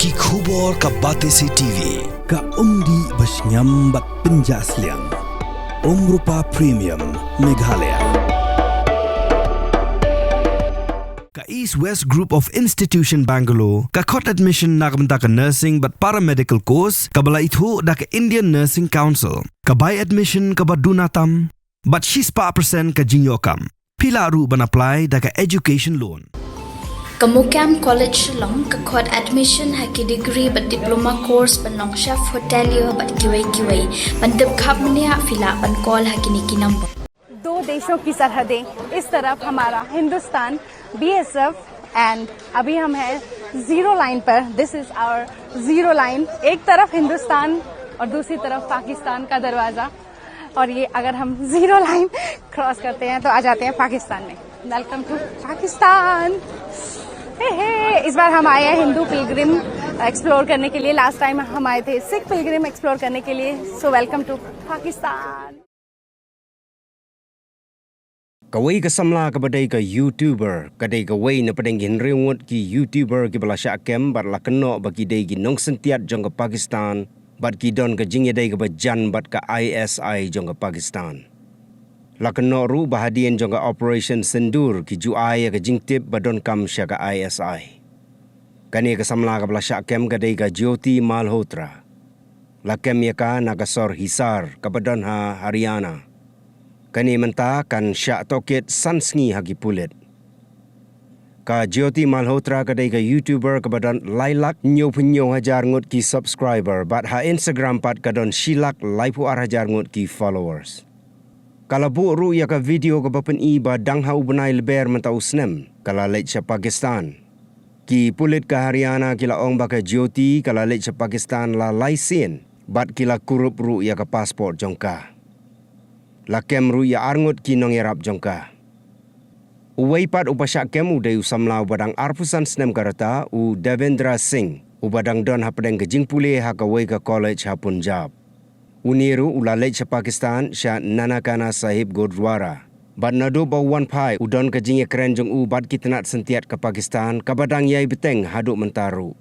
ki khubor ka Batesi TV. Ka umdi basnyam bat penjaslian. Rupa Premium Meghalaya. Ka East West Group of Institution Bangalore, ka khot admission nagamta ka nursing but paramedical course, ka bala ithu da ka Indian Nursing Council, ka buy admission ka badunatam, but she's pa percent ka jinyokam. Pila ru ban apply da ka education loan. Kamukam College Long ka khot admission ha ki degree but diploma course ban long chef hotelier but QA ban dab khap mania fila ban call ha ki niki number. दो देशों की सरहदें, इस तरफ हमारा Hindustan BSF and अभी हम हैं जीरो लाइन पर. This is our zero line. एक तरफ हिंदुस्तान और दूसरी तरफ पाकिस्तान का दरवाजा, और ये अगर हम जीरो लाइन क्रॉस करते हैं तो आ जाते हैं पाकिस्तान में. Welcome to Pakistan. इस बार हम आए हैं हिंदू पिलग्रिम एक्सप्लोर करने के लिए. लास्ट टाइम हम आए थे सिख पिलग्रिम एक्सप्लोर करने के लिए. So welcome to Pakistan. Kawai ka samla ka badai ka YouTuber, kadai kawai na padang ginrewot ki YouTuber ki bala Shah bar la Kynnoh bagi dai ki Nongsyntiat Jong ka Pakistan, bat ki don ka jingya dai ka bajan bat ka ISI Jong ka Pakistan. La Kynnoh ru bahadian Jong ka Operation Sindur ki juai ka jingtip badon kam Shah ka ISI. Kani ka samla ka bala Shah kadai ka Jyoti Malhotra. La ya ka nagasor Hisar ka badon ha Haryana. Kani menta kan Shah toket sansngi hagi pulit. Ka Jyoti Malhotra kadai ka YouTuber kebadan lailak nyo hajar ngut ki subscriber, bat ha Instagram pat kadon shilak laipu hajar ngut ki followers. Kala bu ru ya ka video ka bapen I ba dang ha ubnai leber menta usnem kala lech sa Pakistan. Ki pulit ka Haryana kila ong ba ka Jyoti kala lech sa Pakistan la laisin, bat kila kurup ru ya ka pasport jongka. Lakem ru ya arngut ki nong yarap jongka. Uway pat upasya kem uday usamla ubadang arpusan snem karata u Devendra Singh ubadang don hapadang gajing puli hakaway ka college ha Punjab. Uniru ulalej sa Pakistan siya nanakana sahib Gurdwara. Bad nado ba wan pai udon kajing keren jong u bad kitanat sentiat ka Pakistan kabadang yay beteng haduk mentaru.